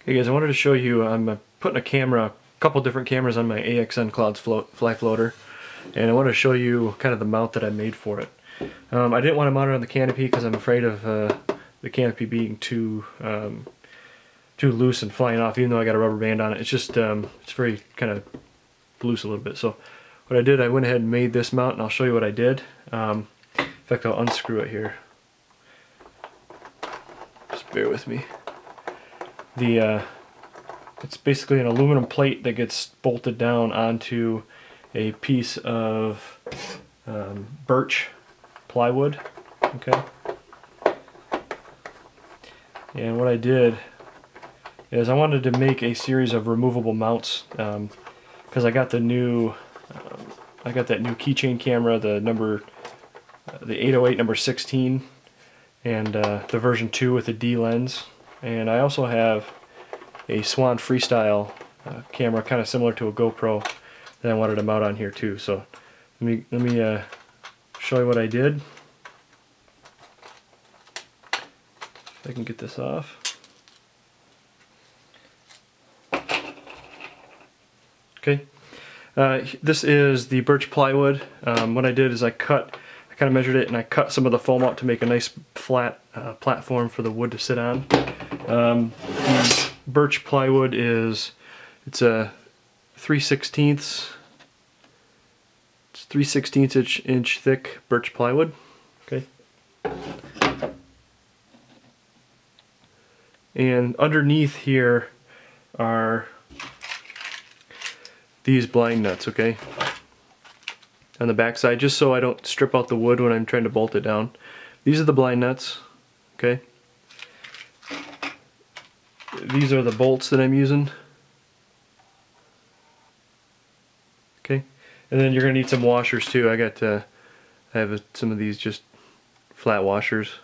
Hey guys, I wanted to show you, I'm putting a couple different cameras on my AXN Cloud fly floater, and I want to show you kind of the mount that I made for it. I didn't want to mount it on the canopy because I'm afraid of the canopy being too loose and flying off, even though I got a rubber band on it. It's just, it's very kind of loose a little bit. So what I did, I went ahead and made this mount, and I'll show you what I did. In fact, I'll unscrew it here. Just bear with me. It's basically an aluminum plate that gets bolted down onto a piece of birch plywood. Okay. And what I did is I wanted to make a series of removable mounts because I got the new I got that new keychain camera, the 808 number 16, and the version 2 with the D lens. And I also have a Swan Freestyle camera, kind of similar to a GoPro, that I wanted to mount on here too. So let me show you what I did. If I can get this off. Okay, this is the birch plywood. What I did is I kind of measured it, and I cut some of the foam out to make a nice flat platform for the wood to sit on. The birch plywood it's a 3/16 inch thick birch plywood. Okay. And underneath here are these blind nuts, okay, on the back side, just so I don't strip out the wood when I'm trying to bolt it down. These are the blind nuts, okay. These are the bolts that I'm using. Okay, and then you're gonna need some washers too. I have some of these just flat washers.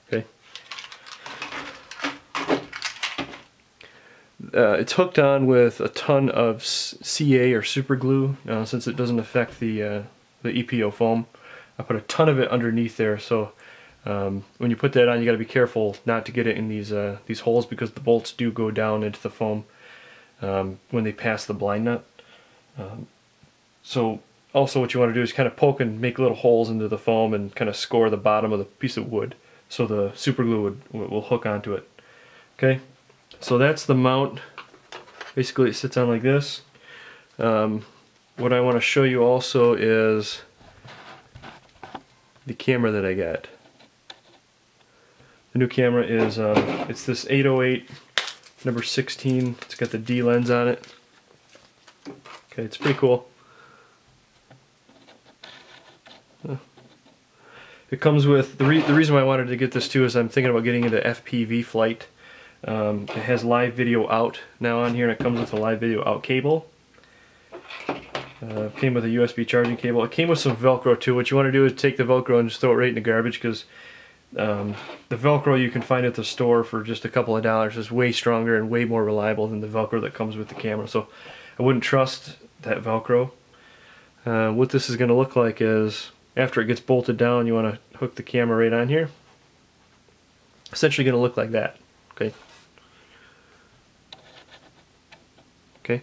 Okay. It's hooked on with a ton of CA or super glue, since it doesn't affect the EPO foam. I put a ton of it underneath there, so when you put that on, you got to be careful not to get it in these holes, because the bolts do go down into the foam when they pass the blind nut. So also what you want to do is kind of poke and make little holes into the foam and kind of score the bottom of the piece of wood so the super glue will hook onto it. Okay, so that's the mount. Basically it sits on like this. What I want to show you also is the camera that I got. The new camera is it's this 808 number 16. It's got the D lens on it. Okay, it's pretty cool. It comes with the reason why I wanted to get this too is I'm thinking about getting into FPV flight. It has live video out now on here, and it comes with a live video out cable. Came with a USB charging cable. It came with some Velcro too. What you want to do is take the Velcro and just throw it right in the garbage, because the Velcro you can find at the store for just a couple of dollars is way stronger and way more reliable than the Velcro that comes with the camera. So I wouldn't trust that Velcro. What this is going to look like is, after it gets bolted down, you want to hook the camera right on here. Essentially going to look like that. Okay. Okay.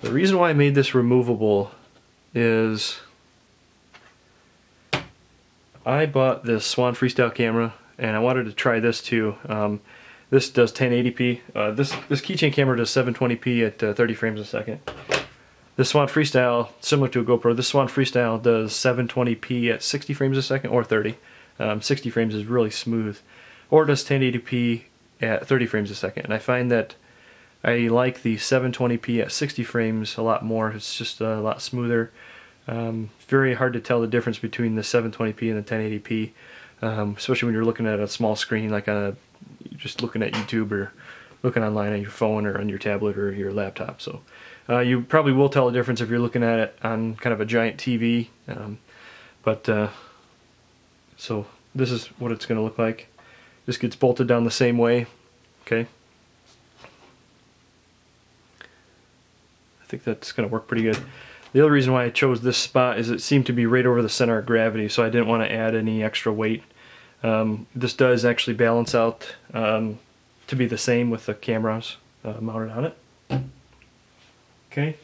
The reason why I made this removable is I bought this Swan Freestyle camera, and I wanted to try this too. This does 1080p. This keychain camera does 720p at 30 frames a second. This Swan Freestyle, similar to a GoPro, this Swan Freestyle does 720p at 60 frames a second, or 30. 60 frames is really smooth. Or it does 1080p at 30 frames a second. And I find that I like the 720p at 60 frames a lot more. It's just a lot smoother. It's very hard to tell the difference between the 720p and the 1080p, especially when you're looking at a small screen, like just looking at YouTube or looking online on your phone or on your tablet or your laptop. So you probably will tell the difference if you're looking at it on kind of a giant TV. So this is what it's going to look like. This gets bolted down the same way. Okay. I think that's going to work pretty good. The other reason why I chose this spot is it seemed to be right over the center of gravity, so I didn't want to add any extra weight. This does actually balance out to to be the same with the cameras mounted on it. Okay.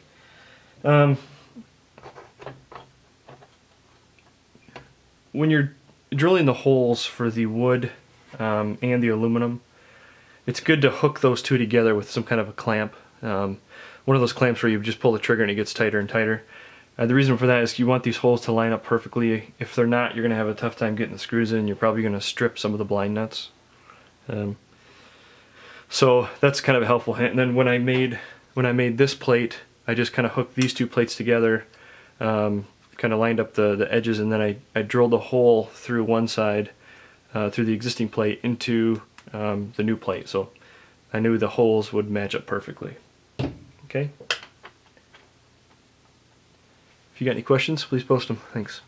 When you're drilling the holes for the wood and the aluminum, it's good to hook those two together with some kind of a clamp. One of those clamps where you just pull the trigger and it gets tighter and tighter. The reason for that is you want these holes to line up perfectly. If they're not, you're going to have a tough time getting the screws in. You're probably going to strip some of the blind nuts. So that's kind of a helpful hint. And then when I made this plate, I just kind of hooked these two plates together, kind of lined up the edges, and then I drilled a hole through one side, through the existing plate into the new plate. So I knew the holes would match up perfectly. Okay. If you got any questions, please post them. Thanks.